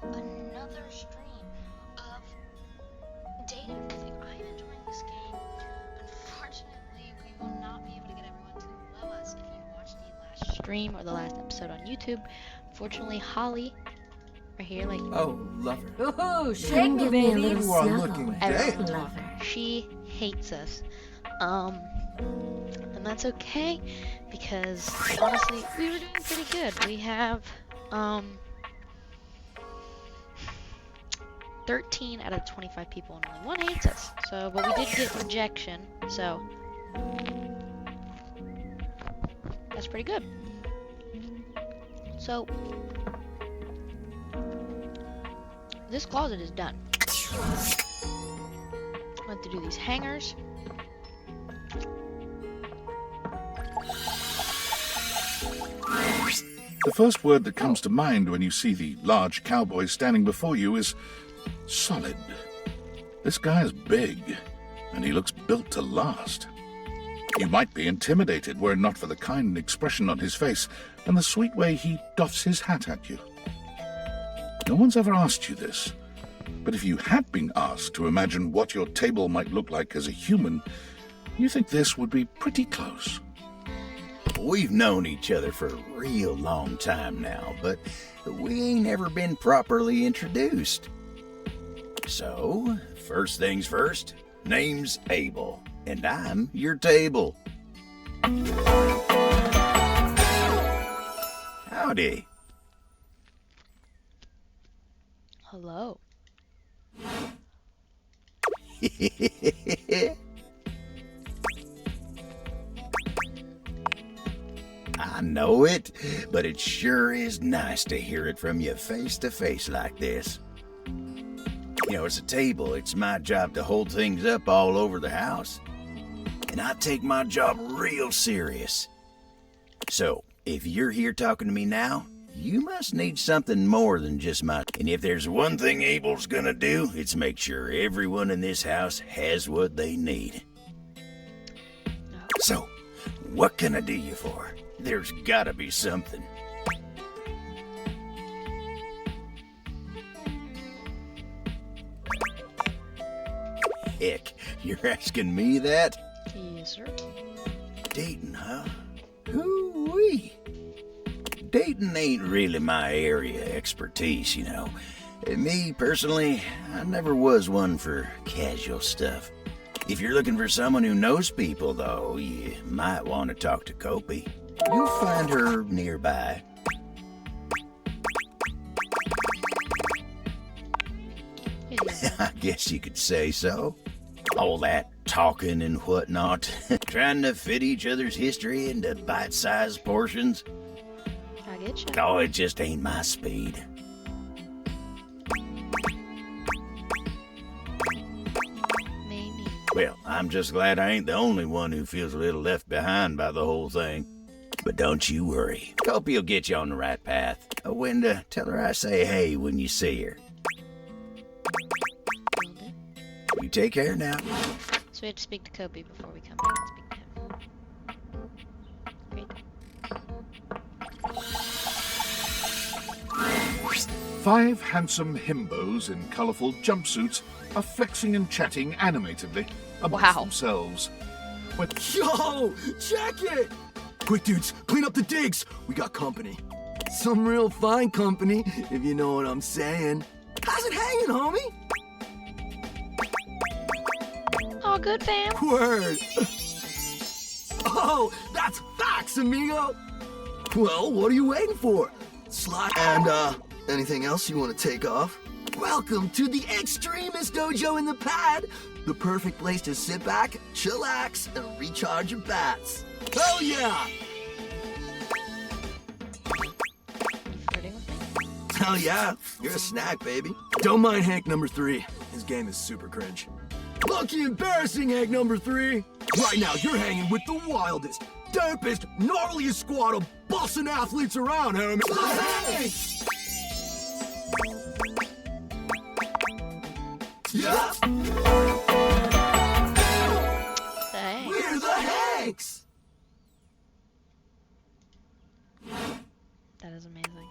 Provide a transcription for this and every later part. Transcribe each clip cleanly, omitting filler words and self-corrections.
another stream of Date Everything. I'm enjoying this game. Unfortunately, we will not be able to get everyone to love us if you watched the last stream or the last episode on YouTube. Fortunately, Holly, right here, like, Oh, lover. Ooh, shake me, baby. You are looking everyone dead. told her. She hates us. And that's okay, because honestly, we were doing pretty good. We have, 13 out of 25 people and only one hates us. So, but we did get rejection, so that's pretty good. So, this closet is done. I have to do these hangers. The first word that comes to mind when you see the large cowboy standing before you is solid. This guy's big, and he looks built to last. You might be intimidated were it not for the kind expression on his face and the sweet way he doffs his hat at you. No one's ever asked you this, but if you had been asked to imagine what your table might look like as a human, you think this would be pretty close. We've known each other for a real long time now, but we ain't ever been properly introduced. So, first things first, name's Abel, and I'm your table. Howdy. Hello. I know it, but it sure is nice to hear it from you face to face like this. You know, as a table, it's my job to hold things up all over the house. And I take my job real serious. So, if you're here talking to me now, you must need something more than just my... And if there's one thing Abel's gonna do, it's make sure everyone in this house has what they need. So, what can I do you for? There's gotta be something. Heck, you're asking me that? Yes, sir. Dating, huh? Hoo-wee. Dating ain't really my area of expertise, you know. Me, personally, I never was one for casual stuff. If you're looking for someone who knows people, though, you might want to talk to Kopi. You'll find her nearby. I guess you could say so. All that talking and whatnot, trying to fit each other's history into bite-sized portions. I get you. Oh, it just ain't my speed. Maybe. Well, I'm just glad I ain't the only one who feels a little left behind by the whole thing. But don't you worry. Kopi will get you on the right path. Wenda, tell her I say hey when you see her. Will do. You take care now. So we have to speak to Kobe before we come back and speak to him. Great. 5 handsome himbos in colourful jumpsuits are flexing and chatting animatedly amongst Wow. themselves. When Yo, check it! Quick, dudes, clean up the digs. We got company. Some real fine company, if you know what I'm saying. How's it hanging, homie? All good, fam. Word. Oh, that's facts, amigo. Well, what are you waiting for? Slide. And, anything else you want to take off? Welcome to the Extremist Dojo in the Pad. The perfect place to sit back, chillax, and recharge your bats. Hell yeah! You flirting with me? Hell yeah, you're a snack, baby. Don't mind Hank number 3. His game is super cringe. Lucky embarrassing, Hank number 3. Right now, you're hanging with the wildest, dopest, gnarliest squad of bussin' athletes around, homie. Hey! Yeah, Hey. we're the Hanks. That is amazing.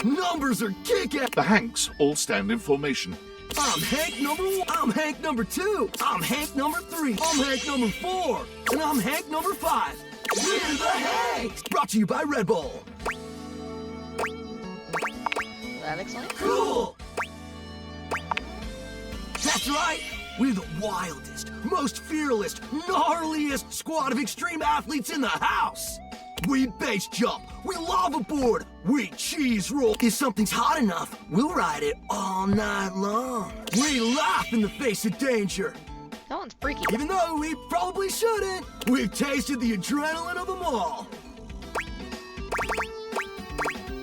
Numbers are kick-ass. The Hanks all stand in formation. I'm Hank number 1. I'm Hank number 2. I'm Hank number 3. I'm Hank number 4. And I'm Hank number 5. We're the Hanks. Brought to you by Red Bull. That explains. Cool. That's right. We're the wildest, most fearless, gnarliest squad of extreme athletes in the house. We base jump, we lava board, we cheese roll. If something's hot enough, we'll ride it all night long. We laugh in the face of danger. That one's freaky. Even though we probably shouldn't, we've tasted the adrenaline of them all.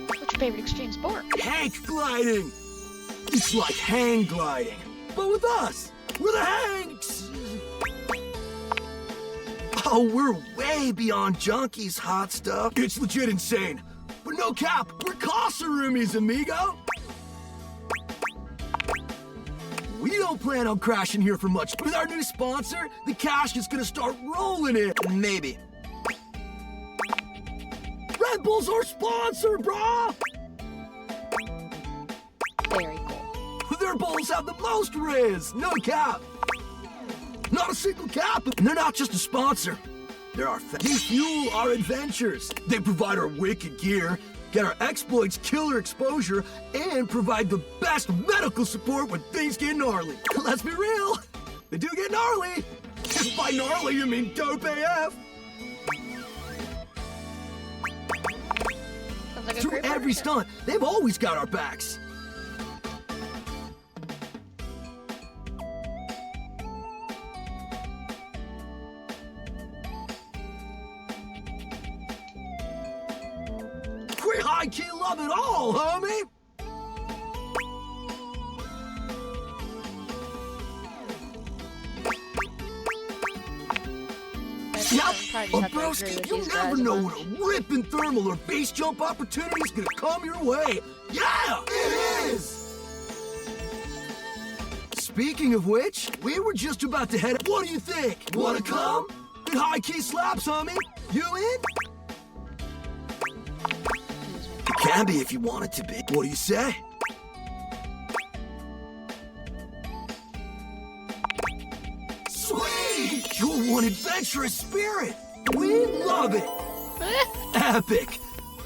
What's your favorite extreme sport? Hank gliding. It's like hang gliding, but with us. We're the Hanks! Oh, we're way beyond junkies, hot stuff. It's legit insane. But no cap, we're Casa roomies, amigo! We don't plan on crashing here for much. With our new sponsor, the cash is gonna start rolling in. Maybe. Red Bull's our sponsor, brah! Very cool. Their bowls have the most riz, no cap. Not a single cap. And they're not just a sponsor. They're our they fuel our adventures. They provide our wicked gear, get our exploits killer exposure, and provide the best medical support when things get gnarly. Let's be real, they do get gnarly. If by gnarly you mean dope AF. Sounds like a Through great every partnership. stunt, they've always got our backs. We high-key love it all, homie! Yep, Probably just have to agree broski, with you these never guys a know bunch. when a ripping thermal or base jump opportunity is gonna come your way. Yeah, it is! Speaking of which, we were just about to head. What do you think? Wanna come? Good high-key slaps, homie. You in? It can be if you want it to be. What do you say? Sweet! You're one adventurous spirit. We love it. Epic.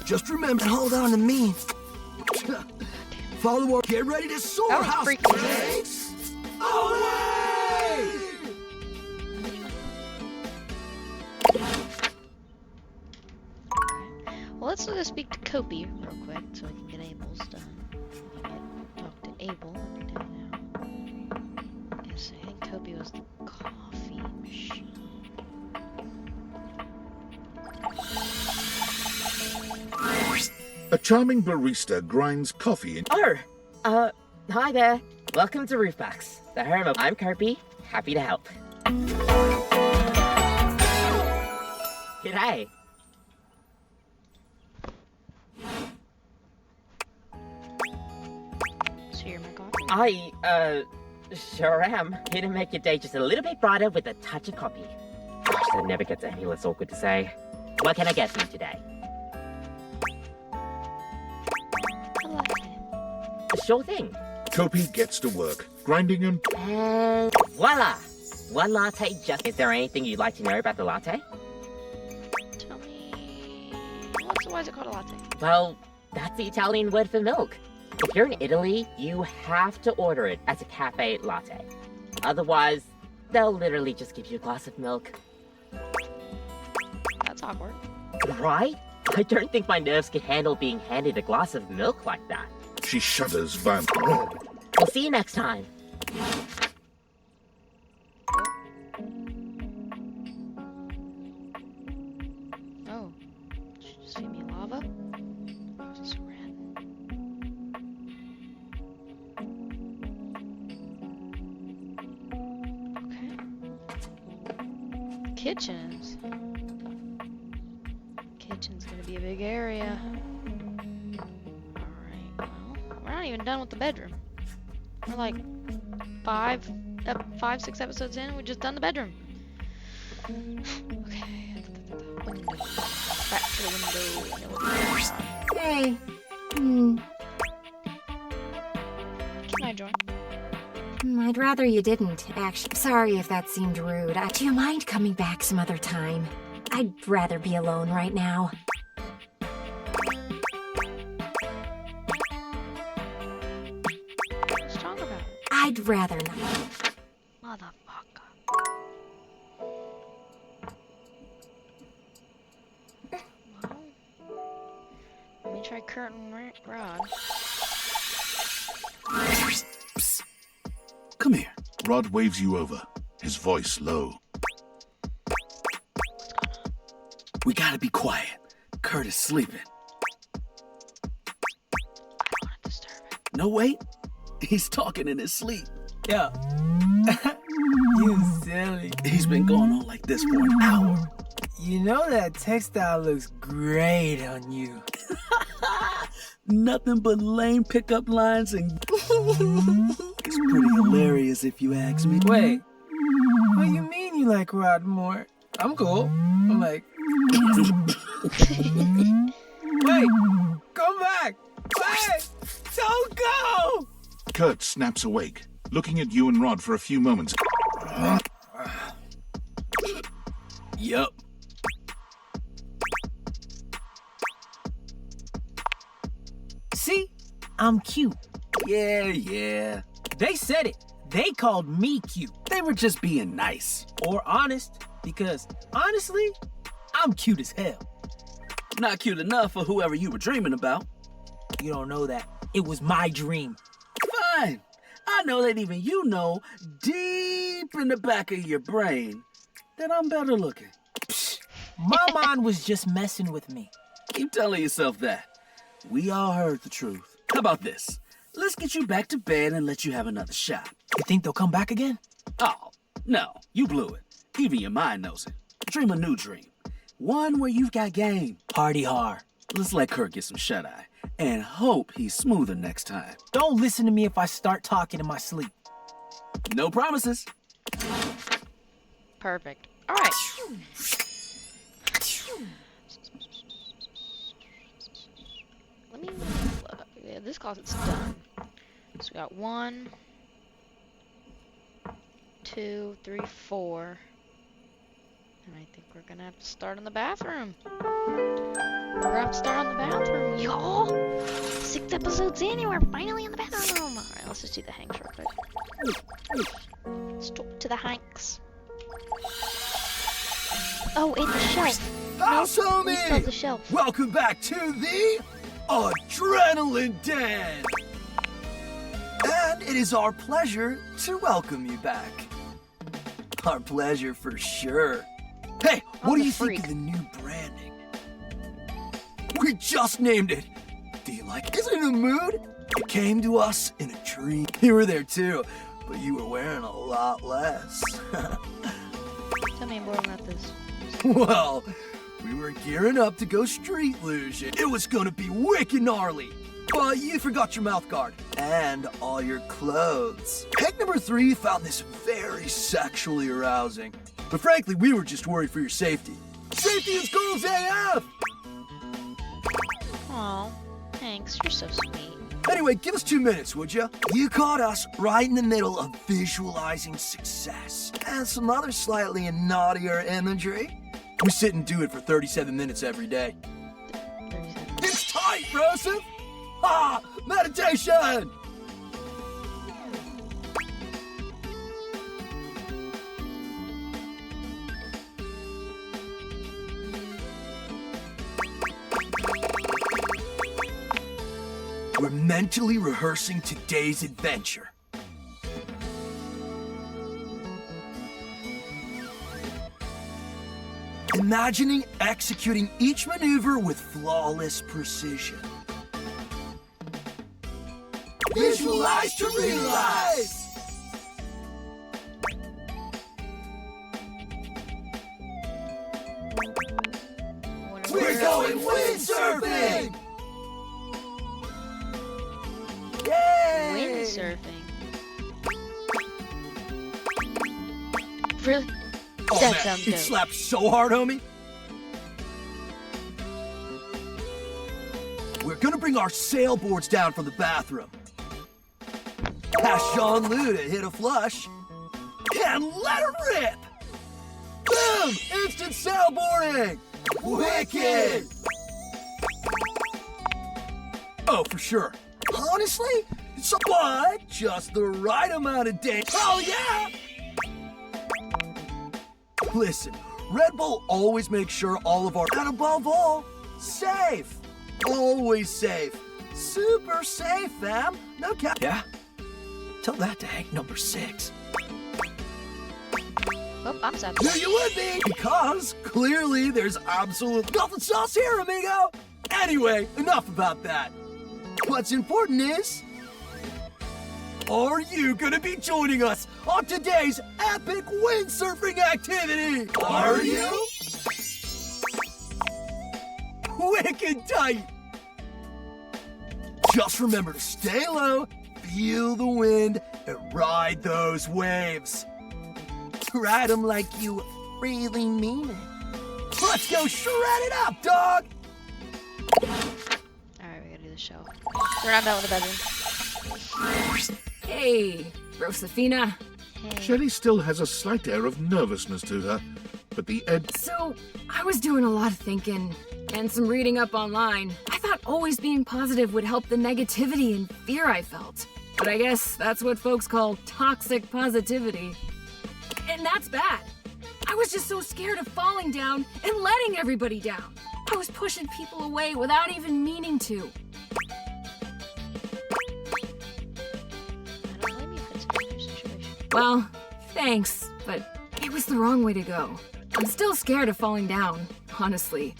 Just remember and hold on to me. Follow our. Get ready to soar, That was house. freaky. Hanks. Olay! Well, let's go speak to Kopi real quick so we can get Abel's done. Talk to Abel. Yes, I think Kopi was the coffee machine. A charming barista grinds coffee in. Hi there. Welcome to Roofbox, the home of. I'm Kirby. Happy to help. G'day. So you're my coffee? I, sure am. Here to make your day just a little bit brighter with a touch of coffee. Gosh, that never gets any less awkward to say. What can I get for you today? I like it. Sure thing. Kopi gets to work, grinding and And voila! One latte just. Is there anything you'd like to know about the latte? Tell me, why is it called a latte? Well, that's the Italian word for milk. If you're in Italy, you have to order it as a cafe latte. Otherwise, they'll literally just give you a glass of milk. That's awkward. Right? I don't think my nerves could handle being handed a glass of milk like that. she shudders violently. We'll see you next time. Oh, did you just feed me lava? Oh, is this red? Okay. Kitchens. Kitchen's gonna be a big area. Alright, well, we're not even done with the bedroom. We're like 5-6 episodes in, we just done the bedroom. Okay. Window. Back to the window. Hey. I'd rather you didn't, actually. Sorry if that seemed rude. Do you mind coming back some other time? I'd rather be alone right now. Let's talk about it. I'd rather not. Motherfucker. Well, let me try curtain rod. Come here. Rod waves you over, his voice low. We gotta be quiet. Kurt is sleeping. I don't want to disturb it. No, wait. He's talking in his sleep. Yo. You silly. He's been going on like this for an hour. You know that textile looks great on you. Nothing but lame pickup lines and... It's pretty hilarious if you ask me. Wait. What you mean you like Rod more? I'm cool. I'm like... Wait! Come back! Wait! Don't go! Kurt snaps awake, looking at you and Rod for a few moments. Yup. See? I'm cute. Yeah. They said it. They called me cute. They were just being nice. Or honest. Because, honestly, I'm cute as hell. Not cute enough for whoever you were dreaming about. You don't know that. It was my dream. Fine. I know that even you know, deep in the back of your brain, that I'm better looking. My mind was just messing with me. Keep telling yourself that. We all heard the truth. How about this? Let's get you back to bed and let you have another shot. You think they'll come back again? Oh, no, you blew it. Even your mind knows it. Dream a new dream. One where you've got game. Party hard. Let's let Kurt get some shut-eye and hope he's smoother next time. Don't listen to me if I start talking in my sleep. No promises. Perfect. All right. Let me. Yeah, this closet's done. So we got 1, 2, 3, 4. And I think we're gonna have to start on the bathroom. We're gonna have to start on the bathroom, y'all. 6 episodes in, and we're finally in the bathroom. All right, let's just do the Hanks real quick. Let's talk to the Hanks. Oh, it's the shelf. House We still have the homie! shelf. Welcome back to the Adrenaline Den! And it is our pleasure to welcome you back. Our pleasure for sure. Hey, what I'm do a you freak. think of the new branding? We just named it. Do you like it? Is it in a mood? It came to us in a dream. You were there too, but you were wearing a lot less. Tell me more about this. Well, we were gearing up to go street luge. It was gonna be wicked gnarly. But you forgot your mouth guard and all your clothes. Peg number 3 found this very sexually arousing. But frankly, we were just worried for your safety. Safety is goals AF! Aw, Hanks, you're so sweet. Anyway, give us 2 minutes, would you? You caught us right in the middle of visualizing success and some other slightly naughtier imagery. We sit and do it for 37 minutes every day. 37. It's tight, Broseph! Ah, meditation! We're mentally rehearsing today's adventure. Imagining executing each maneuver with flawless precision. Visualize to realize! We're going windsurfing! Yay! Windsurfing. Really? Oh, That man, sounds it dope. slapped so hard, homie. We're gonna bring our sailboards down from the bathroom. Pass Sean Lou to hit a flush. And let it rip! Boom! Instant sailboarding! Wicked! Oh, for sure. Honestly? So what? Just the right amount of days. Oh, yeah! Listen, Red Bull always makes sure all of our, and above all, safe. Always safe. Super safe, fam. No cap. Yeah? Tell that to Hank number 6. Oh, I'm sad. Knew you would be! Because, clearly, there's absolute nothing sauce here, amigo! Anyway, enough about that. What's important is... Are you gonna be joining us on today's epic windsurfing activity? Are you? Wicked tight! Just remember to stay low, feel the wind, and ride those waves. Ride them like you really mean it. Let's go shred it up, dog! Alright, we gotta do the show. We're not done with the bedroom. Hey, Rosefina. Hey. Shelley still has a slight air of nervousness to her, but the So, I was doing a lot of thinking and some reading up online. I thought always being positive would help the negativity and fear I felt. But I guess that's what folks call toxic positivity. And that's bad. I was just so scared of falling down and letting everybody down. I was pushing people away without even meaning to. I don't blame you considering your situation. Well, thanks, but it was the wrong way to go. I'm still scared of falling down, honestly.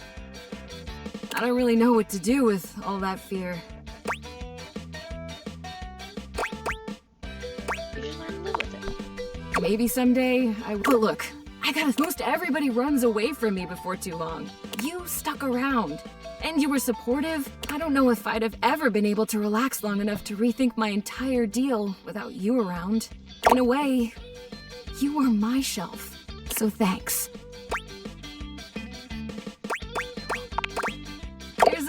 I don't really know what to do with all that fear. You just learn to live with it. Maybe someday I will. But look, most everybody runs away from me before too long. You stuck around, and you were supportive. I don't know if I'd have ever been able to relax long enough to rethink my entire deal without you around. In a way, you were my shelf, so thanks. There's,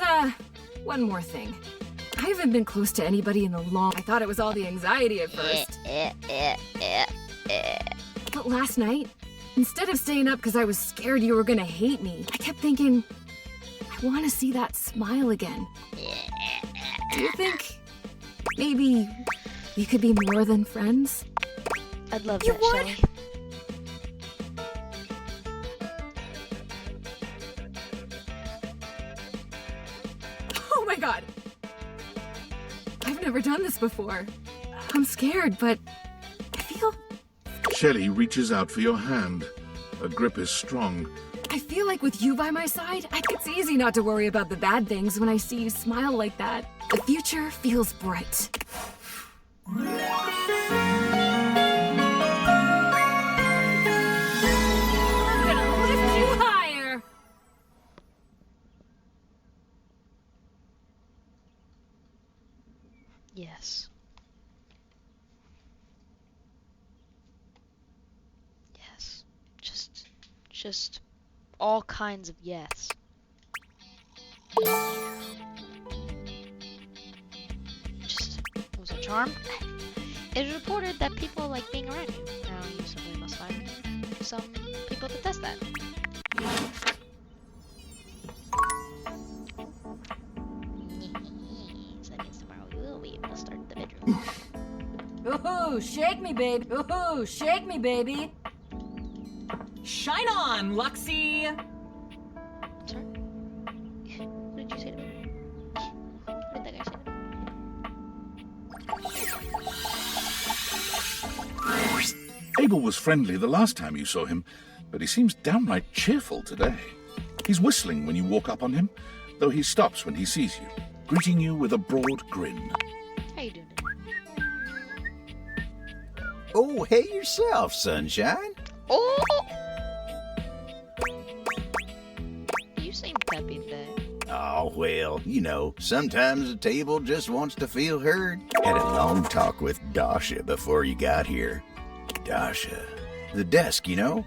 one more thing. I haven't been close to anybody in a long... I thought it was all the anxiety at first. But last night, instead of staying up because I was scared you were gonna hate me, I kept thinking, I want to see that smile again. Do you think maybe we could be more than friends? I'd love You that, would? Shelly. Oh my god! I've never done this before. I'm scared, but I feel Shelley reaches out for your hand. Her grip is strong. I feel like with you by my side, it's easy not to worry about the bad things when I see you smile like that. The future feels bright. I'm gonna lift you higher! Yes. Yes. Just all kinds of yes. Just, was it a charm? It is reported that people like being around you. Now you simply must find some people to test that. So that means tomorrow we will be able to start the bedroom. Ooh, shake me, baby. Ooh, shake me, baby. Shine on, Luxie! Sorry? What did you say to me? What did that guy say to me? Abel was friendly the last time you saw him, but he seems downright cheerful today. He's whistling when you walk up on him, though he stops when he sees you, greeting you with a broad grin. How you doing? Oh, hey yourself, sunshine. Oh! You seem peppy today. Oh, well, you know, sometimes a table just wants to feel heard. Had a long talk with Dasha before you got here. Dasha. The desk, you know?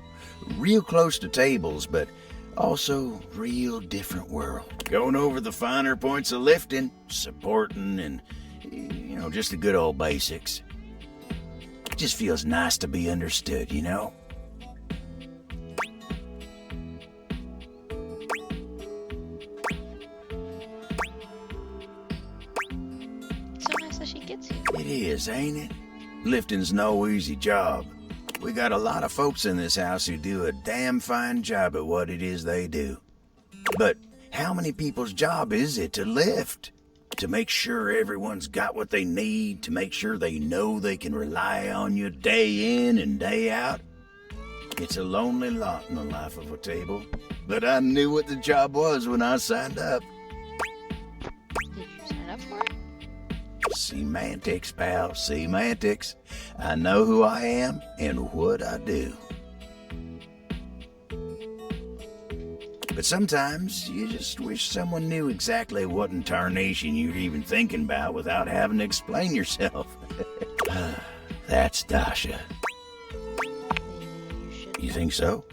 Real close to tables, but also real different world. Going over the finer points of lifting, supporting, and, you know, just the good old basics. just feels nice to be understood, you know? It's so nice that she gets you. It is, ain't it? Lifting's no easy job. We got a lot of folks in this house who do a damn fine job at what it is they do. But how many people's job is it to lift? To make sure everyone's got what they need, to make sure they know they can rely on you day in and day out? It's a lonely lot in the life of a table. But I knew what the job was when I signed up. Did you sign up for it? Semantics, pal, semantics. I know who I am and what I do. But sometimes you just wish someone knew exactly what in tarnation you're even thinking about without having to explain yourself. That's Dasha. You think so?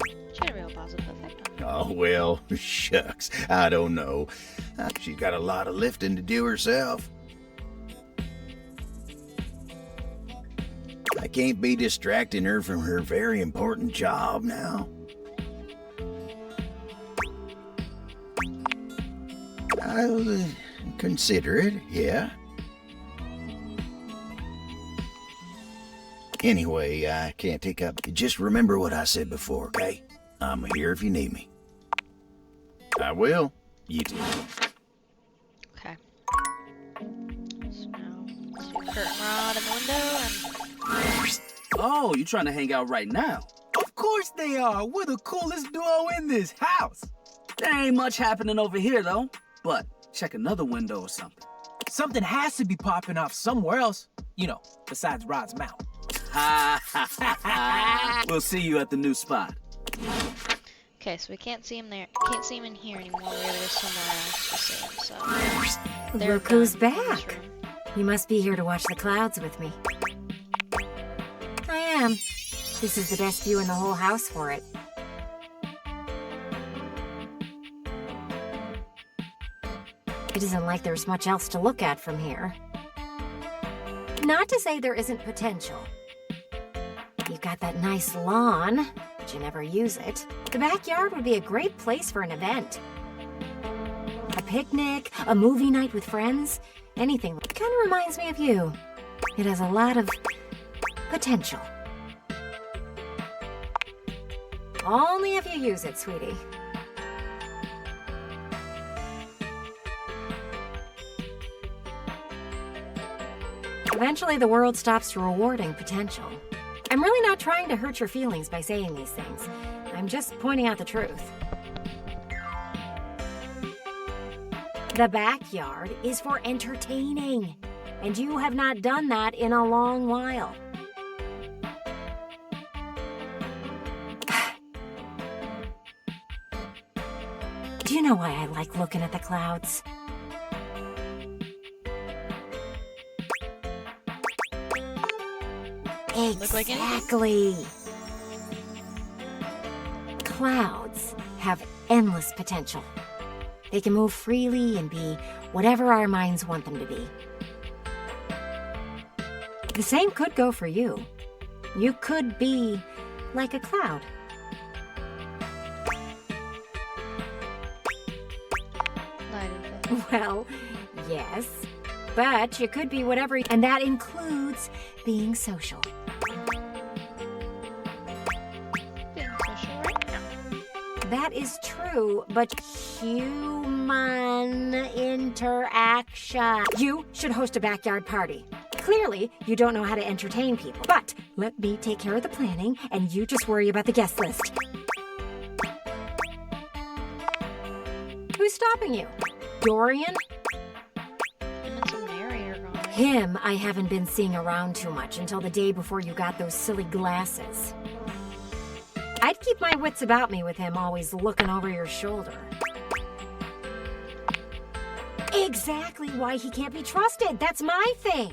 She had a real positive effect on me. Oh, well, shucks. I don't know. She's got a lot of lifting to do herself. I can't be distracting her from her very important job now. I'll consider it, yeah. Anyway, I can't take up. Just remember what I said before, okay? I'm here if you need me. I will. You too. Okay. So now, let's do curtain rod in the window and... Oh, you trying to hang out right now? Of course they are. We're the coolest duo in this house. There ain't much happening over here, though. But check another window or something. Something has to be popping off somewhere else. You know, besides Rod's mouth. Ha ha ha ha. We'll see you at the new spot. Okay, so we can't see him there. Can't see him in here anymore. We gotta go somewhere else to see him, so... They're Look who's done in this back. room. You must be here to watch the clouds with me. I am. This is the best view in the whole house for it. It isn't like there's much else to look at from here. Not to say there isn't potential. You've got that nice lawn, but you never use it. The backyard would be a great place for an event. A picnic, a movie night with friends, anything. It kind of reminds me of you. It has a lot of potential. Only if you use it, sweetie. Eventually, the world stops rewarding potential. I'm really not trying to hurt your feelings by saying these things. I'm just pointing out the truth. The backyard is for entertaining, and you have not done that in a long while. Do you know why I like looking at the clouds? Look like anything? Exactly. Clouds have endless potential. They can move freely and be whatever our minds want them to be. The same could go for you. You could be like a cloud. Light and fluff. Well, yes, but you could be whatever, and that includes being social. Being social right now. That is true, but human interaction. You should host a backyard party. Clearly, you don't know how to entertain people, but let me take care of the planning, and you just worry about the guest list. Who's stopping you? Dorian? Him and some narrator going. Him I haven't been seeing around too much until the day before you got those silly glasses. I'd keep my wits about me with him always looking over your shoulder. Exactly why he can't be trusted. That's my thing.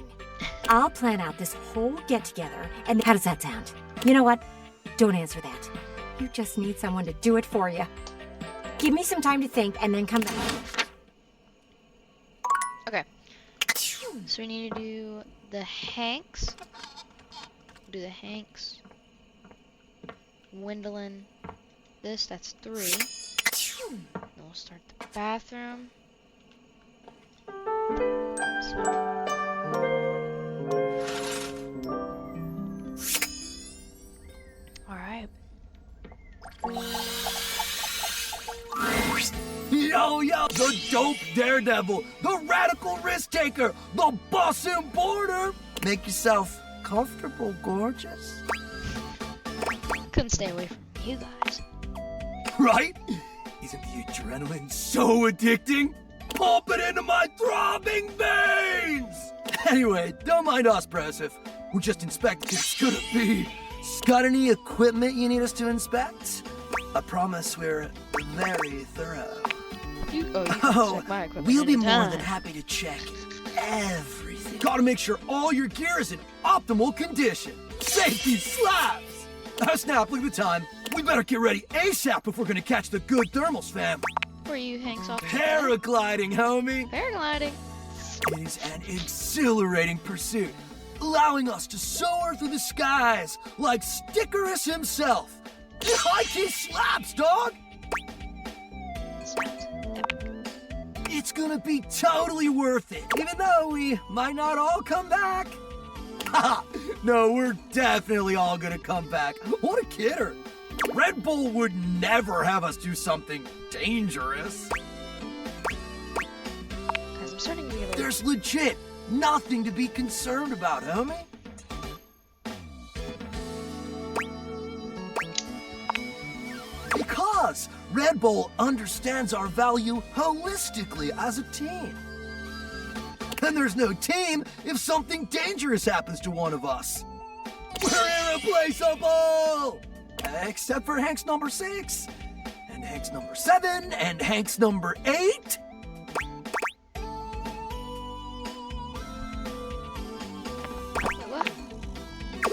I'll plan out this whole get-together, and how does that sound? You know what? Don't answer that. You just need someone to do it for you. Give me some time to think, and then come back. Okay. So we need to do the Hanks. do the Hanks. Windling. That's 3. Then we'll start the bathroom. Alright. Yo, the dope daredevil, the radical risk taker, the boss and border. Make yourself comfortable, gorgeous. Couldn't stay away from you guys. Right? Isn't the adrenaline so addicting? Pump it into my throbbing veins! Anyway, don't mind us, Broseph. We're just inspecting it's gonna be. Got any equipment you need us to inspect? I promise we're very thorough. You can check my equipment we'll be more anytime. than happy to check everything. Gotta make sure all your gear is in optimal condition. Safety slaps! Snap, look at the time. We better get ready ASAP if we're gonna catch the good thermals, fam. Where you Hanks off? Paragliding, homie. Paragliding. It is an exhilarating pursuit, allowing us to soar through the skies like Stickerus himself. High-key slaps, dog! It's gonna be totally worth it, even though we might not all come back. Haha, no, we're definitely all gonna come back. What a kidder. Red Bull would never have us do something dangerous. Guys, I'm starting to get a little... There's legit nothing to be concerned about, homie. Because Red Bull understands our value holistically as a team. And there's no team if something dangerous happens to one of us. We're irreplaceable! Except for Hank's number 6, and Hank's number 7, and Hank's number 8. What?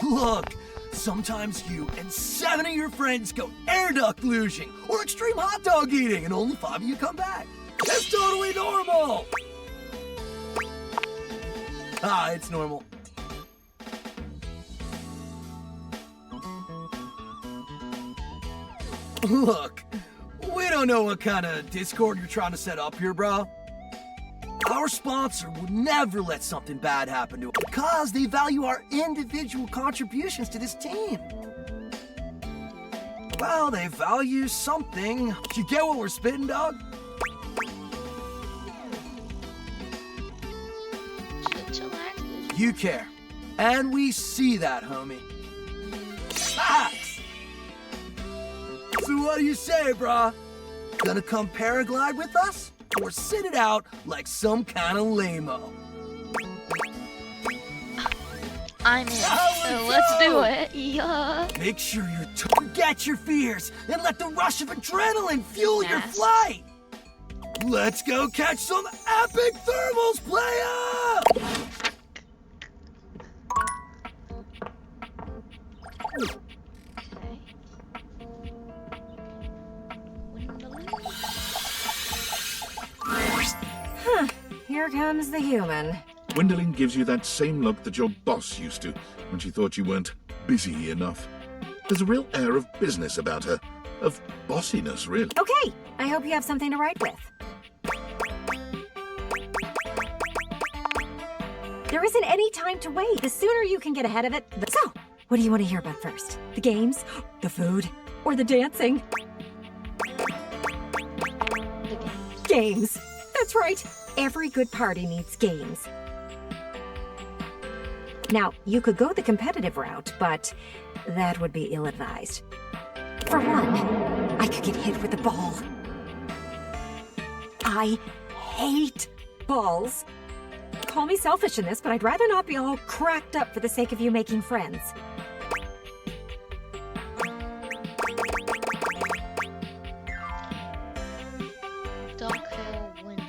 Look, sometimes you and 7 of your friends go air duct luging or extreme hot dog eating, and only 5 of you come back. That's totally normal! It's normal. Look, we don't know what kind of Discord you're trying to set up here, bro. Our sponsor would never let something bad happen to us because they value our individual contributions to this team. Well, they value something. You get what we're spitting, dog? Chillax, dude. You care. And we see that, homie. Facts! So what do you say, brah? Gonna come paraglide with us? Or sit it out like some kind of lame-o? I'm in. So let's do it. Yeah. Make sure you forget your fears and let the rush of adrenaline fuel your Yes. flight. Let's go catch some epic thermals, playa! Okay. Here comes the human. Gwendolyn gives you that same look that your boss used to when she thought you weren't busy enough. There's a real air of business about her, of bossiness, really. Okay, I hope you have something to write with. There isn't any time to wait. The sooner you can get ahead of it, the... So, what do you want to hear about first? The games, the food, or the dancing? The games. Games. That's right. Every good party needs games. Now, you could go the competitive route, but that would be ill-advised. For one, I could get hit with a ball. I hate balls. Call me selfish in this, but I'd rather not be all cracked up for the sake of you making friends. Doghill window.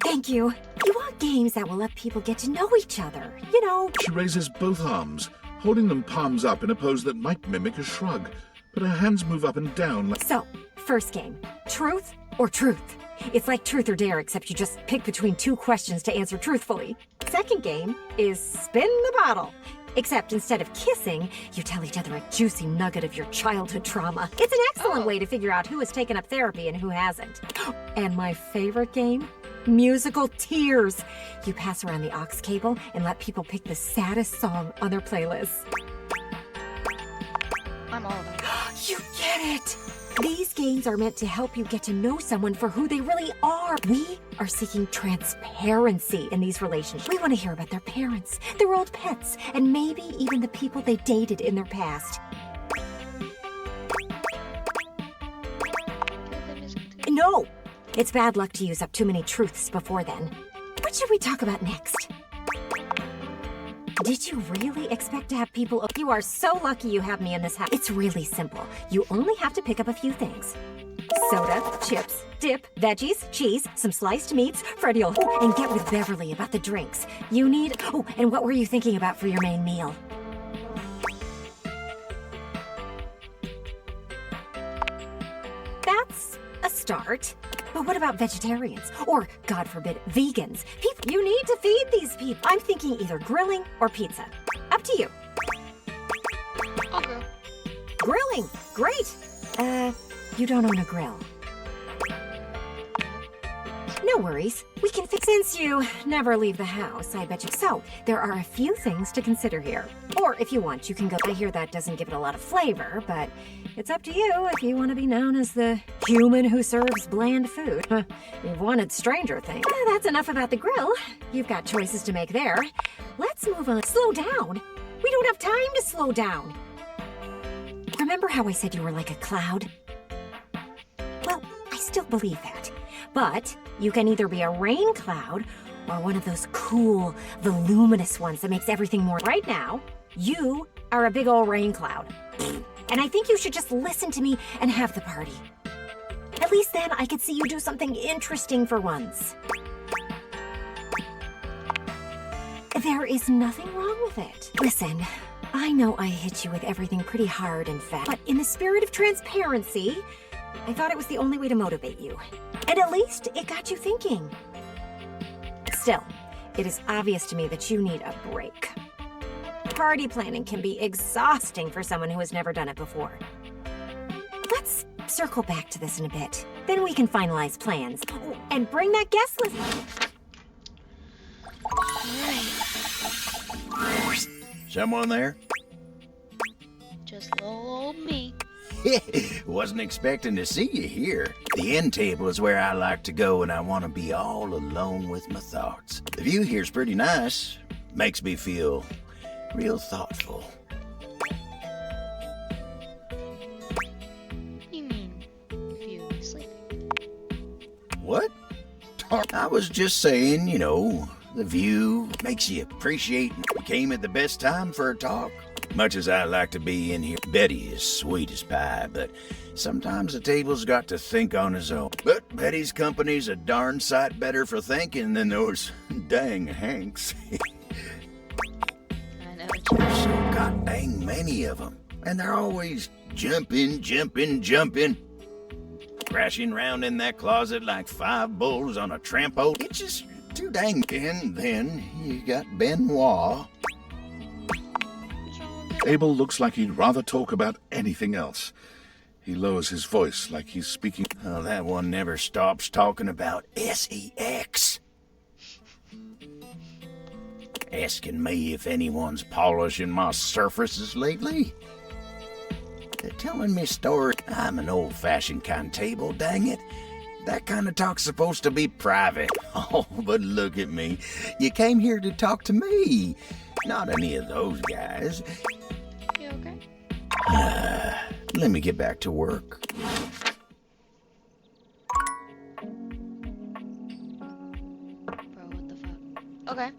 Thank you. You want games that will let people get to know each other. You know, She raises both arms, holding them palms up in a pose that might mimic a shrug, but her hands move up and down like... so, first game, truth or truth? It's like truth or dare, except you just pick between two questions to answer truthfully. Second game is spin the bottle. Except instead of kissing, you tell each other a juicy nugget of your childhood trauma. It's an excellent way to figure out who has taken up therapy and who hasn't. And my favorite game? Musical tears. You pass around the aux cable and let people pick the saddest song on their playlist. I'm all about it. You get it! These games are meant to help you get to know someone for who they really are. We are seeking transparency in these relationships. We want to hear about their parents, their old pets, and maybe even the people they dated in their past. No! It's bad luck to use up too many truths before then. What should we talk about next? Did you really expect to have people? You are so lucky you have me in this house. It's really simple. You only have to pick up a few things. Soda, chips, dip, veggies, cheese, some sliced meats, Freddie will... Oh, and get with Beverly about the drinks. You need... Oh, and what were you thinking about for your main meal? That's a start. But what about vegetarians? Or, God forbid, vegans? People, you need to feed these people. I'm thinking either grilling or pizza. Up to you. I'll go. Grilling! Great! You don't own a grill. No worries. We can fix. Since you never leave the house, I bet you. So, there are a few things to consider here. Or, if you want, you can go. I hear that doesn't give it a lot of flavor, but it's up to you if you want to be known as the human who serves bland food. You've wanted Stranger Things. That's enough about the grill. You've got choices to make there. Let's move on. Slow down. We don't have time to slow down. Remember how I said you were like a cloud? Well, I still believe that. But you can either be a rain cloud or one of those cool, voluminous ones that makes everything more. Right now, you are a big old rain cloud. And I think you should just listen to me and have the party. At least then I could see you do something interesting for once. There is nothing wrong with it. Listen, I know I hit you with everything pretty hard and fast, but in the spirit of transparency, I thought it was the only way to motivate you. And at least it got you thinking. Still, it is obvious to me that you need a break. Party planning can be exhausting for someone who has never done it before. Let's circle back to this in a bit. Then we can finalize plans. Oh, and bring that guest list. Someone there? Just little old me. Wasn't expecting to see you here. The end table is where I like to go when I want to be all alone with my thoughts. The view here's pretty nice. Makes me feel real thoughtful. You mean if you sleep? What? I was just saying, you know, the view makes you appreciate and came at the best time for a talk. Much as I like to be in here, Betty is sweet as pie, but sometimes the table's got to think on his own. But Betty's company's a darn sight better for thinking than those dang Hanks. I know. There's so god dang many of them, and they're always jumping. Crashing around in that closet like 5 bulls on a trampoline. It's just too dang. And then you got Benoit. Abel looks like he'd rather talk about anything else. He lowers his voice like he's speaking. Oh, that one never stops talking about sex. Asking me if anyone's polishing my surfaces lately. They're telling me stories. I'm an old-fashioned kind of table, dang it. That kind of talk's supposed to be private. Oh, but look at me. You came here to talk to me, not any of those guys. You okay? Let me get back to work. Bro, what the fuck? Okay.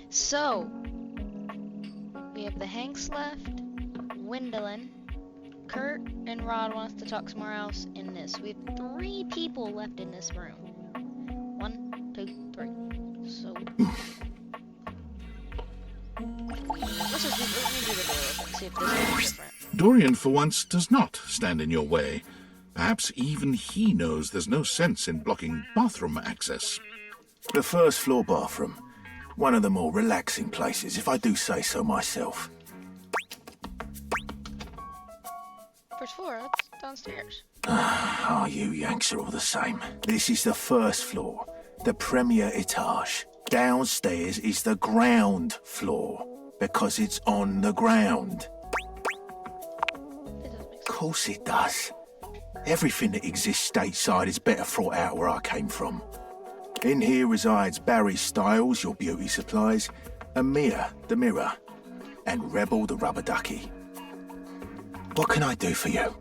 So, we have the Hanks left, Gwendolyn, Kurt, and Rod want us to talk somewhere else in this. We have 3 people left in this room. 1, 2, 3. So... Let's just let me do the door open, see if this is different. Dorian, for once, does not stand in your way. Perhaps even he knows there's no sense in blocking bathroom access. The first floor bathroom. One of the more relaxing places, if I do say so myself. floor. That's downstairs. Oh, you Yanks are all the same. This is the first floor, the premier etage. Downstairs is the ground floor, because it's on the ground. It doesn't make Of course it does. Everything that exists stateside is better thought out where I came from. In here resides Barry Styles, your beauty supplies, and Mia, the mirror, and Rebel, the rubber ducky. What can I do for you?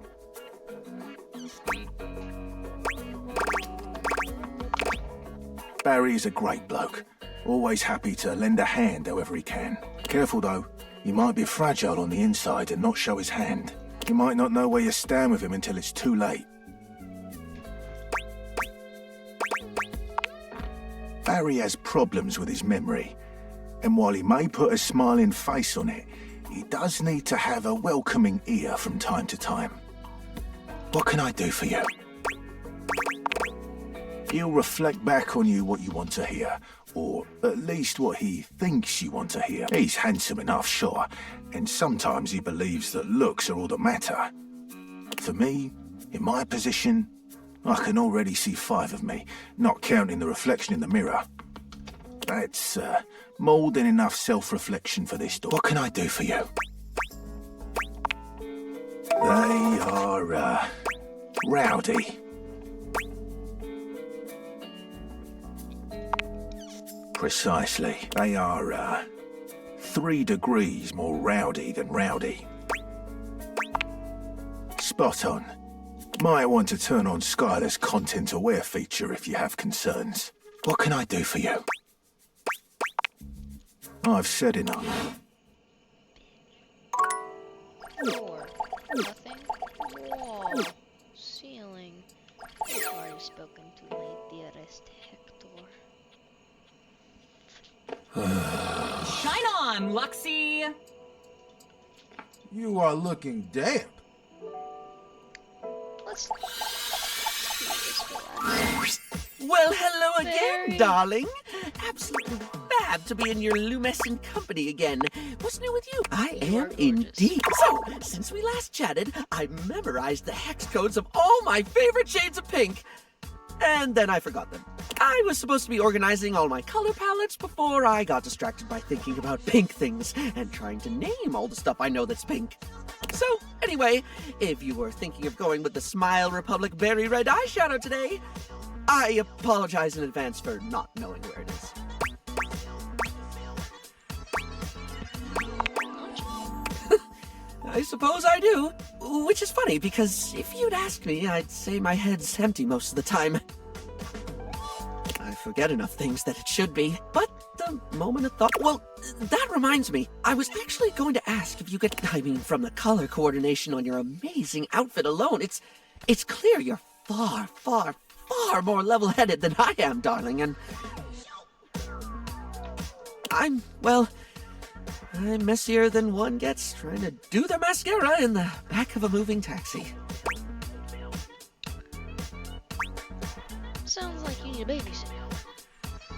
Barry is a great bloke. Always happy to lend a hand however he can. Careful though, he might be fragile on the inside and not show his hand. You might not know where you stand with him until it's too late. Barry has problems with his memory, and while he may put a smiling face on it, he does need to have a welcoming ear from time to time. What can I do for you? He'll reflect back on you what you want to hear, or at least what he thinks you want to hear. He's handsome enough, sure, and sometimes he believes that looks are all that matter. For me, in my position, I can already see 5 of me, not counting the reflection in the mirror. That's more than enough self-reflection for this door. What can I do for you? They are, rowdy. Precisely. They are, 3 degrees more rowdy than rowdy. Spot on. Might want to turn on Skylar's content aware feature if you have concerns. What can I do for you? I've said enough. Floor. Nothing. Wall. Ceiling. I've already spoken to my dearest Hector. Shine on, Luxie! You are looking damp. Let's do this for us. Well, hello again, Very- darling. Absolutely fab to be in your lumescent company again. What's new with you? I You are am gorgeous. indeed. So, since we last chatted, I memorized the hex codes of all my favorite shades of pink. And then I forgot them. I was supposed to be organizing all my color palettes before I got distracted by thinking about pink things and trying to name all the stuff I know that's pink. So, anyway, if you were thinking of going with the Smile Republic Berry Red eyeshadow today, I apologize in advance for not knowing where it is. I suppose I do. Which is funny, because if you'd asked me, I'd say my head's empty most of the time. I forget enough things that it should be, but the moment of thought... Well, that reminds me. I was actually going to ask if you could... I mean, from the color coordination on your amazing outfit alone, it's clear you're far, far, far more level-headed than I am, darling, and... I'm messier than one gets trying to do their mascara in the back of a moving taxi. Sounds like you need a babysitter.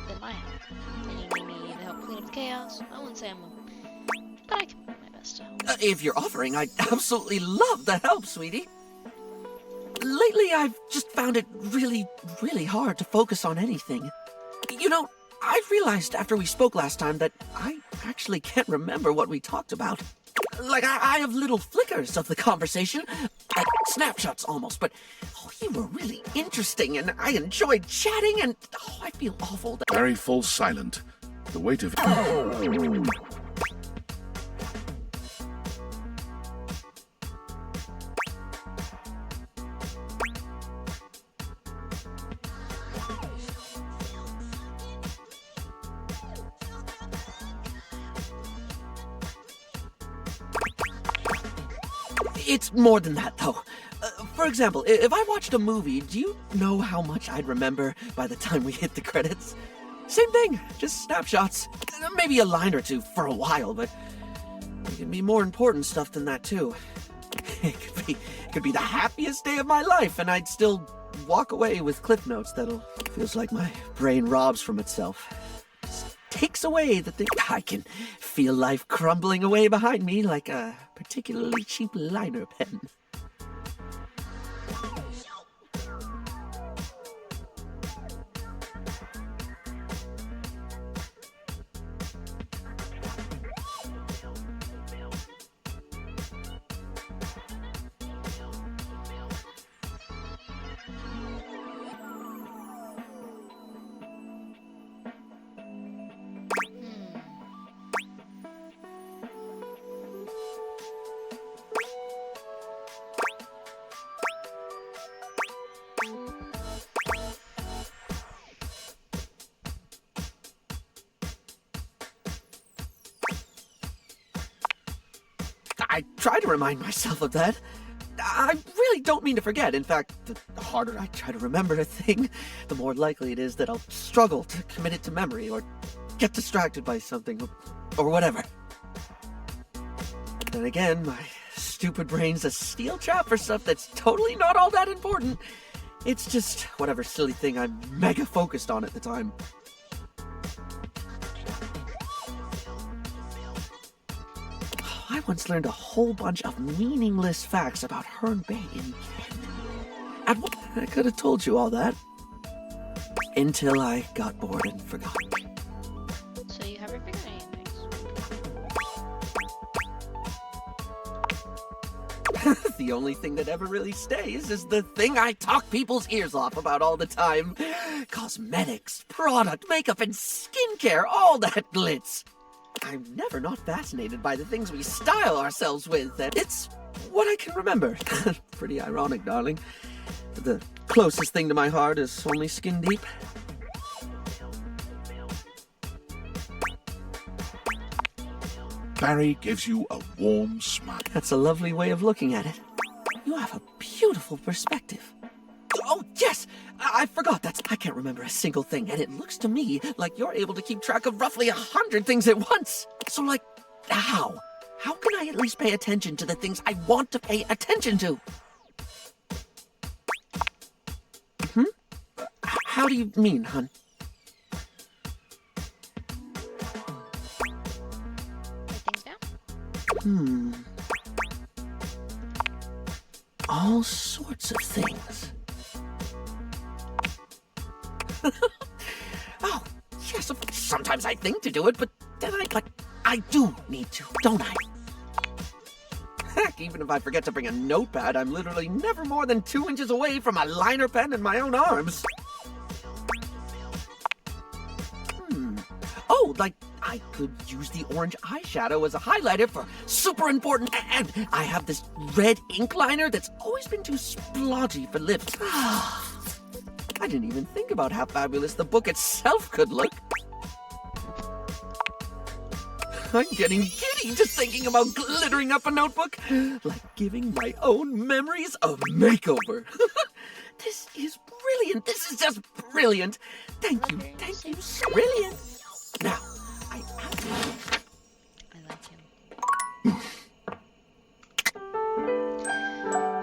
That might help. And you need me to help clean up the chaos. I wouldn't say but I can do my best to help. If you're offering, I'd absolutely love the help, sweetie. Lately, I've just found it really, really hard to focus on anything. You know, I realized after we spoke last time that I actually can't remember what we talked about. Like, I have little flickers of the conversation, like snapshots almost, but you were really interesting, and I enjoyed chatting, and I feel awful that... Barry falls silent. The weight of... It's more than that, though. For example, if I watched a movie, do you know how much I'd remember by the time we hit the credits? Same thing, just snapshots. Maybe a line or two for a while, but it can be more important stuff than that, too. It could be the happiest day of my life, and I'd still walk away with cliff notes that'll... Feels like my brain robs from itself. Just takes away the thing. I can feel life crumbling away behind me like a particularly cheap liner pen. I try to remind myself of that. I really don't mean to forget. In fact, the harder I try to remember a thing, the more likely it is that I'll struggle to commit it to memory or get distracted by something or whatever. Then again, my stupid brain's a steel trap for stuff that's totally not all that important. It's just whatever silly thing I'm mega focused on at the time. I once learned a whole bunch of meaningless facts about Herne Bay in Kent. And I could have told you all that. Until I got bored and forgot. So you haven't figured any things. The only thing that ever really stays is the thing I talk people's ears off about all the time. Cosmetics, product, makeup, and skincare, all that glitz. I'm never not fascinated by the things we style ourselves with. It's what I can remember. Pretty ironic, darling. The closest thing to my heart is only skin deep. Barry gives you a warm smile. That's a lovely way of looking at it. You have a beautiful perspective. Oh, yes! I forgot that. I can't remember a single thing, and it looks to me like you're able to keep track of roughly 100 things at once. So, like, how? How can I at least pay attention to the things I want to pay attention to? How do you mean, hun? Write things down. All sorts of things. Oh, yes, sometimes I think to do it, but then I do need to, don't I? Heck, even if I forget to bring a notepad, I'm literally never more than 2 inches away from a liner pen in my own arms. Oh, like, I could use the orange eyeshadow as a highlighter for super important, and I have this red ink liner that's always been too splodgy for lips. I didn't even think about how fabulous the book itself could look. I'm getting giddy just thinking about glittering up a notebook, like giving my own memories a makeover. This is brilliant. This is just brilliant. Thank you, so brilliant. Now, I like him.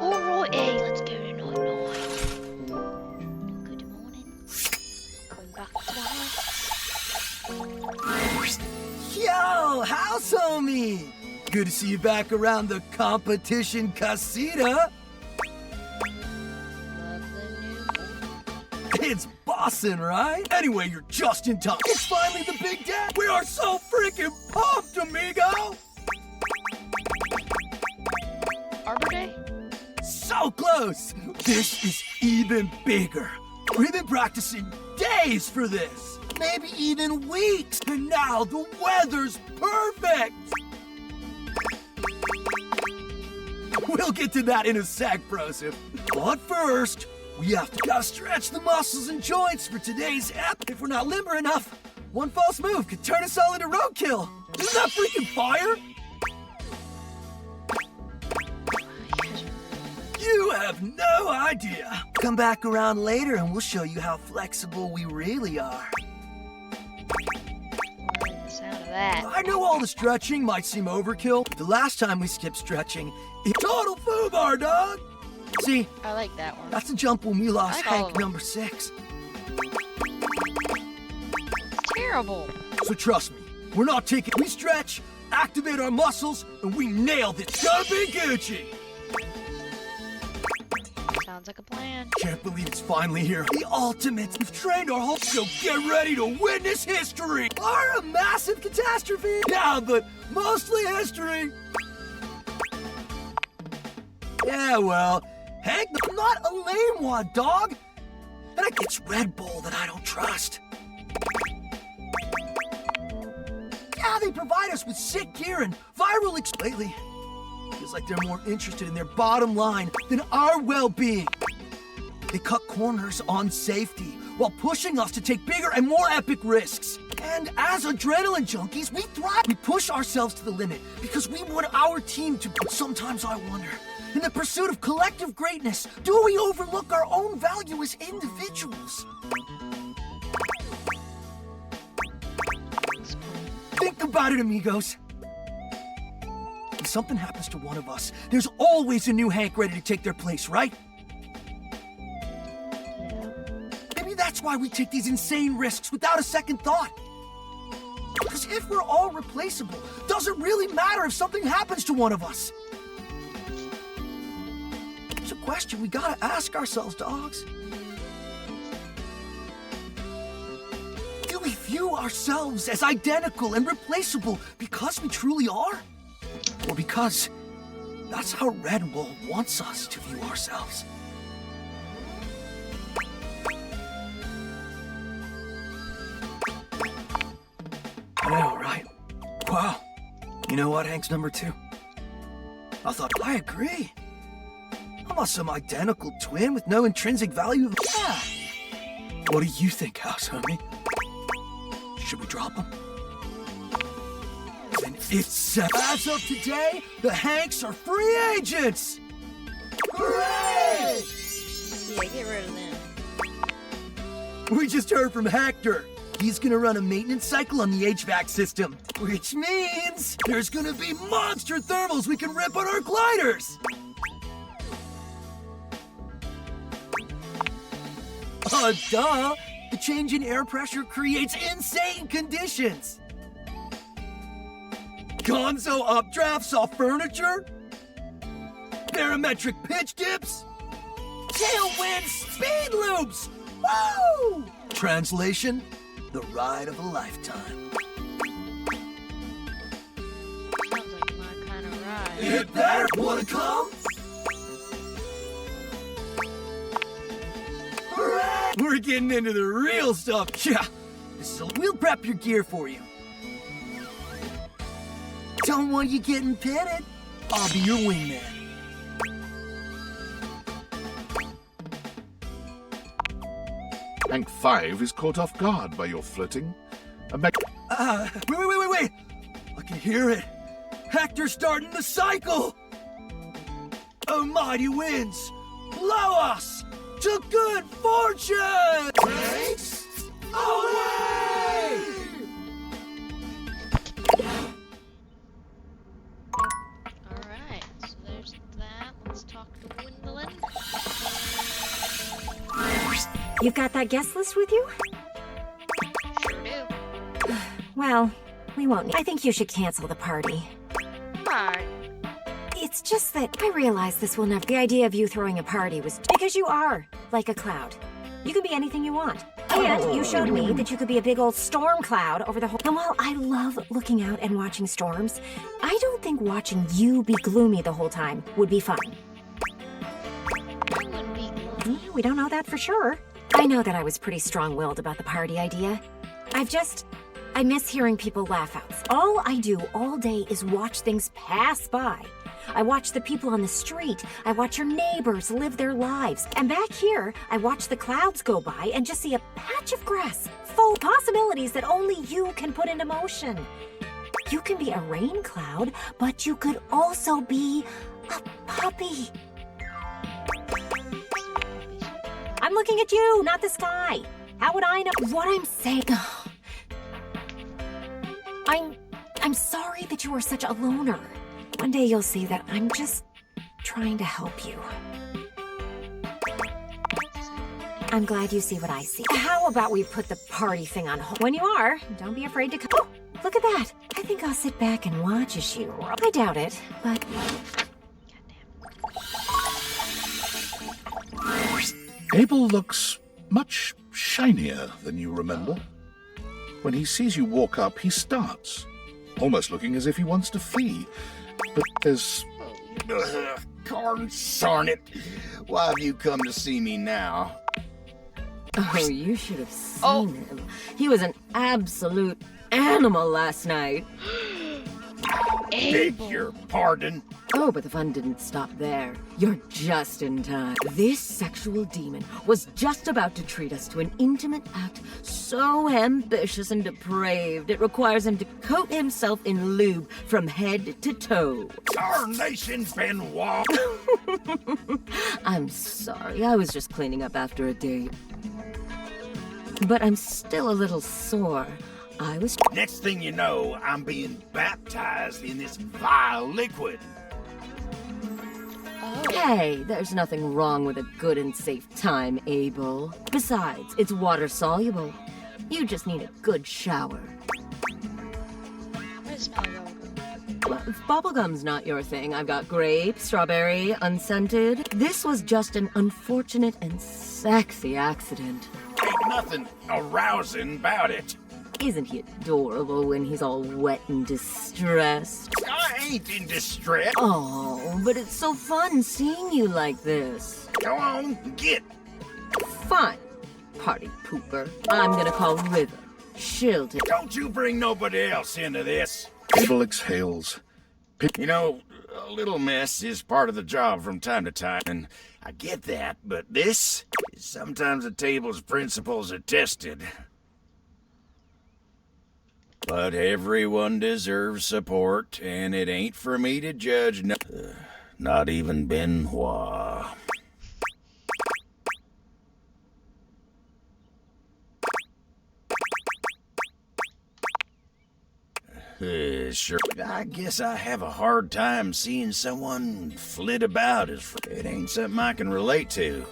Alrighty, let's do the night-night. Good morning. Going back to the house. Yo, house homie! Good to see you back around the competition casita. It's bossin', right? Anyway, you're just in time. It's finally the big day. We are so freaking pumped, amigo! Arbor Day? So close! This is even bigger. We've been practicing days for this. Maybe even weeks. And now the weather's perfect! We'll get to that in a sec, Broseph. But first, we have to gotta stretch the muscles and joints for today's ep. If we're not limber enough, one false move could turn us all into roadkill. Isn't that freaking fire? You have no idea. Come back around later and we'll show you how flexible we really are. I like the sound of that. I know all the stretching might seem overkill. The last time we skipped stretching, it's total foobar, dog. See, I like that one. that's a jump when we lost I like all of Hank them. number 6. It's terrible. So trust me, we're not taking. We stretch, activate our muscles, and we nail this. Gonna be Gucci. Sounds like a plan. Can't believe it's finally here. The ultimate. We've trained our whole. So get ready to witness history. Or a massive catastrophe. Yeah, but mostly history. Yeah, well, Hank, I'm not a lame one, dog. And it's Red Bull that I don't trust. Yeah, they provide us with sick gear and viral lately. Feels like they're more interested in their bottom line than our well-being. They cut corners on safety while pushing us to take bigger and more epic risks. And as adrenaline junkies, we thrive. We push ourselves to the limit because we want our team to. Sometimes I wonder, in the pursuit of collective greatness, do we overlook our own value as individuals? Think about it, amigos. If something happens to one of us, there's always a new Hank ready to take their place, right? Maybe that's why we take these insane risks without a second thought. Because if we're all replaceable, does it really matter if something happens to one of us? It's a question we gotta ask ourselves, dogs. Do we view ourselves as identical and replaceable because we truly are? Or because that's how Red Bull wants us to view ourselves? I know, right? Wow. You know what, Hank's number 2? I agree. I'm not some identical twin with no intrinsic value. Yeah. What do you think, House Homie? Should we drop him? Then it's as of today, the Hanks are free agents! Hooray! Yeah, get rid of them. We just heard from Hector. He's gonna run a maintenance cycle on the HVAC system, which means there's gonna be monster thermals we can rip on our gliders! Duh! The change in air pressure creates insane conditions! Gonzo updrafts off furniture? Barometric pitch dips? Tailwind speed loops! Woo! Translation? The ride of a lifetime. Sounds like my kind of ride. It better wanna come? Hooray! We're getting into the real stuff. Yeah, we'll prep your gear for you. Don't want you getting pitted. I'll be your wingman. Hank 5 is caught off guard by your flirting. Wait. I can hear it. Hector's starting the cycle. Almighty winds, blow us to good fortune! Thanks away! Alright, so there's that. Let's talk to Gwendolyn. You've got that guest list with you? Sure do. Well, we won't. I think you should cancel the party. Alright. It's just that I realize this will never. The idea of you throwing a party was because you are like a cloud. You can be anything you want. And you showed me that you could be a big old storm cloud over the whole. And while I love looking out and watching storms, I don't think watching you be gloomy the whole time would be fun. I wouldn't be gloomy. We don't know that for sure. I know that I was pretty strong-willed about the party idea. I miss hearing people laugh out. All I do all day is watch things pass by. I watch the people on the street. I watch your neighbors live their lives. And back here, I watch the clouds go by and just see a patch of grass full of possibilities that only you can put into motion. You can be a rain cloud, but you could also be a puppy. I'm looking at you, not the sky. How would I know what I'm saying? I'm sorry that you are such a loner. One day you'll see that I'm just trying to help you. I'm glad you see what I see. How about we put the party thing on hold? When you are, don't be afraid to come. Oh, look at that. I think I'll sit back and watch as you roll. I doubt it, but... Abel looks much shinier than you remember. When he sees you walk up, he starts, almost looking as if he wants to flee. But there's... Darn it. Why have you come to see me now? Oh, you should have seen him. He was an absolute animal last night. Beg your pardon? Oh, but the fun didn't stop there. You're just in time. This sexual demon was just about to treat us to an intimate act so ambitious and depraved it requires him to coat himself in lube from head to toe. Tarnation Benoit! I'm sorry, I was just cleaning up after a date. But I'm still a little sore. I was... Next thing you know, I'm being baptized in this vile liquid. Hey, there's nothing wrong with a good and safe time, Abel. Besides, it's water-soluble. You just need a good shower. I smell bubblegum. Well, if bubblegum's not your thing, I've got grape, strawberry, unscented. This was just an unfortunate and sexy accident. Ain't nothing arousing about it. Isn't he adorable when he's all wet and distressed? I ain't in distress. Oh, but it's so fun seeing you like this. Go on, get. Fine, party pooper. I'm gonna call River. She'll take... Don't you bring nobody else into this. Abel exhales. You know, a little mess is part of the job from time to time, and I get that, but this, sometimes the table's principles are tested. But everyone deserves support, and it ain't for me to judge, not even Benoit. Sure. I guess I have a hard time seeing someone flit about as it ain't something I can relate to.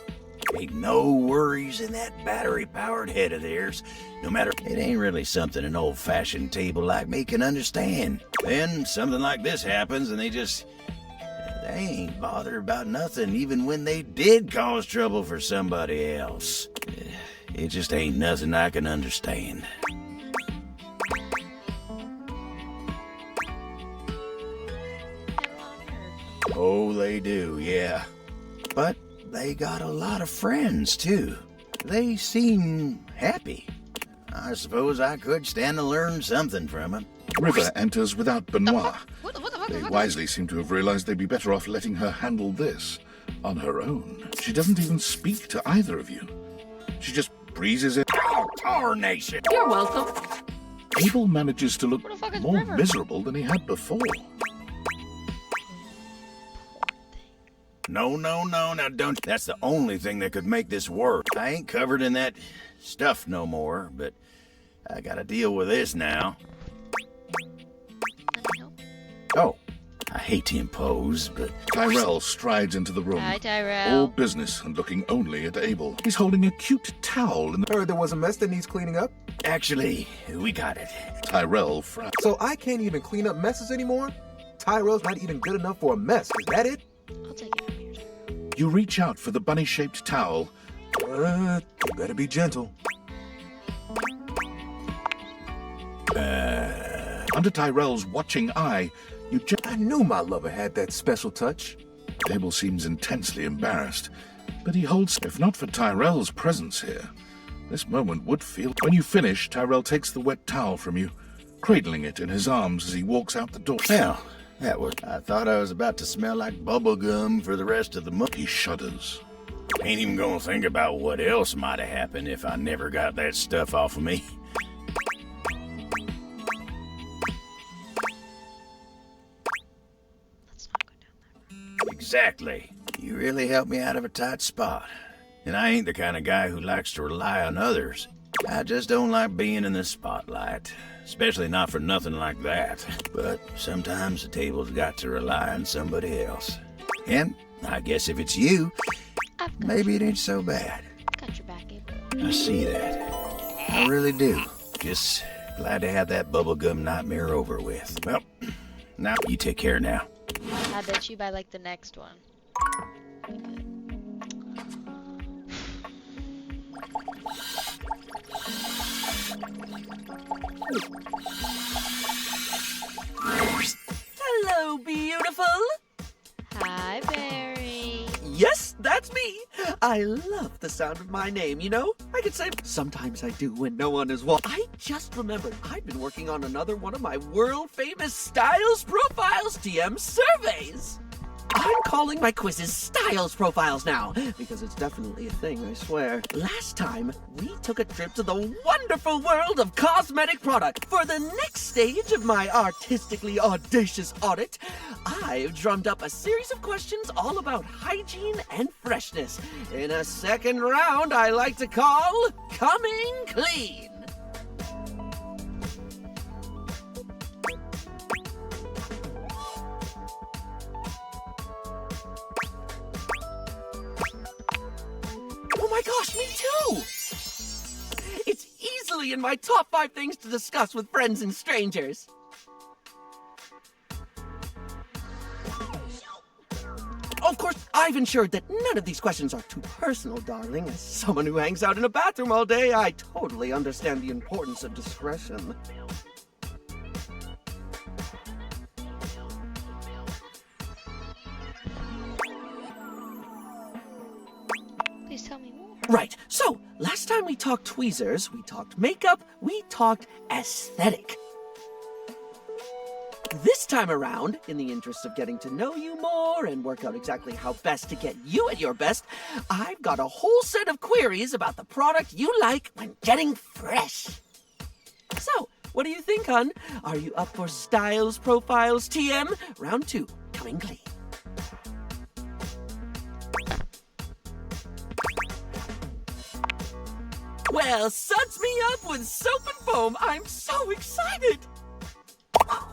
Ain't no worries in that battery-powered head of theirs. No matter, it ain't really something an old-fashioned table like me can understand. Then something like this happens and they ain't bothered about nothing even when they did cause trouble for somebody else. It just ain't nothing I can understand. Oh, they do, yeah. But they got a lot of friends, too. They seem happy. I suppose I could stand to learn something from them. River enters without Benoit. What the fuck? They wisely seem to have realized they'd be better off letting her handle this on her own. She doesn't even speak to either of you. She just breezes it. Oh, tarnation! You're welcome. Abel manages to look Where the fuck is more River? miserable than he had before. No, now don't. That's the only thing that could make this work. I ain't covered in that stuff no more, but I gotta deal with this now. Oh, I hate to impose, but... Tyrell strides into the room. Hi, Tyrell. All business and looking only at Abel. He's holding a cute towel in the... Heard there was a mess that needs cleaning up. Actually, we got it. Tyrell frowns. So I can't even clean up messes anymore? Tyrell's not even good enough for a mess. Is that it? I'll take it from here. You reach out for the bunny-shaped towel. You better be gentle. Under Tyrell's watching eye, you I knew my lover had that special touch. Abel seems intensely embarrassed, but he holds... If not for Tyrell's presence here, this moment would feel... When you finish, Tyrell takes the wet towel from you, cradling it in his arms as he walks out the door. Well, that was... I thought I was about to smell like bubble gum for the rest of the month. He shudders. Ain't even gonna think about what else might have happened if I never got that stuff off of me. Let's not go down that road. Exactly. You really helped me out of a tight spot. And I ain't the kind of guy who likes to rely on others. I just don't like being in the spotlight. Especially not for nothing like that. But sometimes the table's got to rely on somebody else. And I guess if it's you, maybe it ain't so bad. Got your back, Abel. I see that. I really do. Just glad to have that bubblegum nightmare over with. Well, now you take care now. I bet you by like the next one. Hello, beautiful. Hi, Barry. Yes, that's me. I love the sound of my name, you know? I could say sometimes I do when no one is watching. I just remembered I've been working on another one of my world-famous Styles Profiles TM surveys. I'm calling my quizzes Styles Profiles now, because it's definitely a thing, I swear. Last time, we took a trip to the wonderful world of cosmetic product. For the next stage of my artistically audacious audit, I've drummed up a series of questions all about hygiene and freshness. In a second round I like to call Coming Clean. Oh my gosh, me too! It's easily in my top 5 things to discuss with friends and strangers. Of course, I've ensured that none of these questions are too personal, darling. As someone who hangs out in a bathroom all day, I totally understand the importance of discretion. Please tell me more. Right, so last time we talked tweezers, we talked makeup, we talked aesthetic. This time around, in the interest of getting to know you more and work out exactly how best to get you at your best, I've got a whole set of queries about the product you like when getting fresh. So, what do you think, hon? Are you up for Styles Profiles TM? Round 2, coming clean. Well, suds me up with soap and foam. I'm so excited.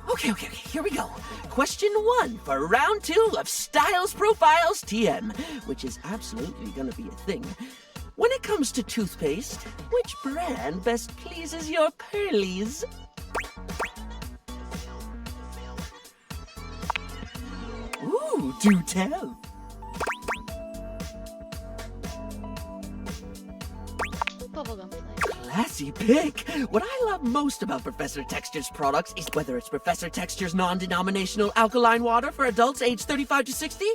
Okay, here we go. Question 1 for round 2 of Styles Profiles TM, which is absolutely gonna be a thing. When it comes to toothpaste, which brand best pleases your pearlies? Ooh, do tell. Bubblegum flavor. Classy pick! What I love most about Professor Texture's products is whether it's Professor Texture's non-denominational alkaline water for adults aged 35 to 60,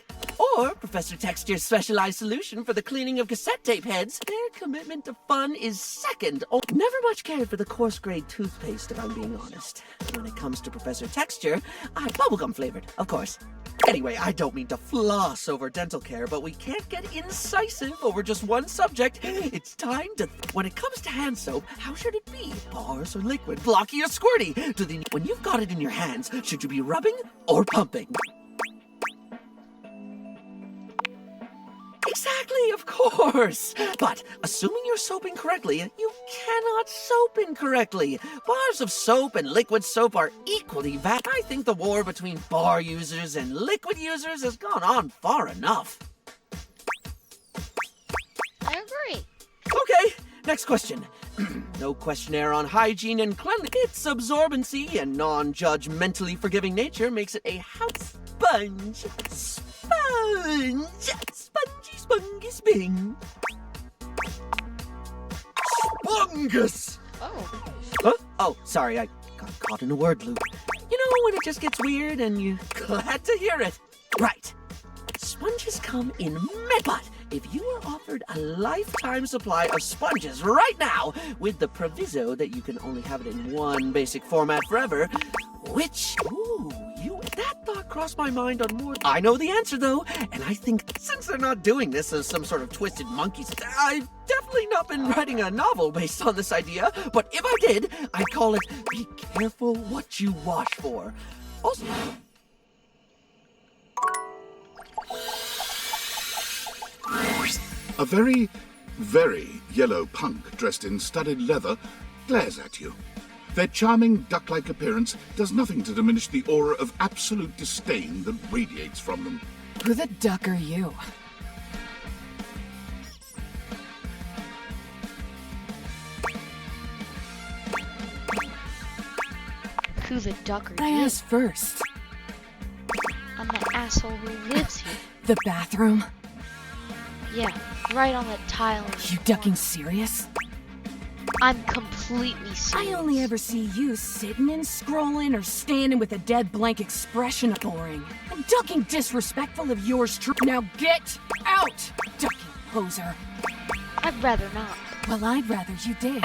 or Professor Texture's specialized solution for the cleaning of cassette tape heads, their commitment to fun is second. Never much cared for the coarse-grade toothpaste, if I'm being honest. When it comes to Professor Texture, I'm bubblegum flavored, of course. Anyway, I don't mean to floss over dental care, but we can't get incisive over just one subject. It's time to... When it comes to hand soap, how should it be? Bars or liquid? Blocky or squirty? When you've got it in your hands, should you be rubbing or pumping? Exactly, of course. But assuming you're soaping correctly, you cannot soap incorrectly. Bars of soap and liquid soap are equally valid. I think the war between bar users and liquid users has gone on far enough. I agree. Okay, next question. No questionnaire on hygiene and cleanliness. Its absorbency and non-judgmentally forgiving nature makes it a house sponge. Sponge! Spongy, spongy, sping. Spongus! Oh. Huh? Oh, sorry, I got caught in a word loop. You know when it just gets weird and you're glad to hear it. Right. Sponges come in but if you were offered a lifetime supply of sponges right now, with the proviso that you can only have it in one basic format forever, which, that thought crossed my mind on more. I know the answer though, and I think since they're not doing this as some sort of twisted monkeys, I've definitely not been writing a novel based on this idea, but if I did, I'd call it Be Careful What You Wash For. Also... A very, very yellow punk dressed in studded leather glares at you. Their charming duck-like appearance does nothing to diminish the aura of absolute disdain that radiates from them. Who the duck are you? Who the duck are I you? asked first. I'm the asshole who lives here. The bathroom? Yeah, right on the tile. You ducking serious? I'm completely serious. I only ever see you sitting and scrolling or standing with a dead blank expression. Boring. I'm ducking disrespectful of yours truly. Now get out! Ducking poser. I'd rather not. Well, I'd rather you did.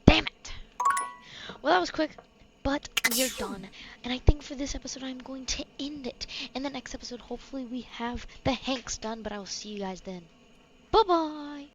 Damn it. Okay. Well, that was quick, but we're done. And I think for this episode, I'm going to end it. In the next episode, hopefully we have the Hanks done, but I will see you guys then. Bye-bye.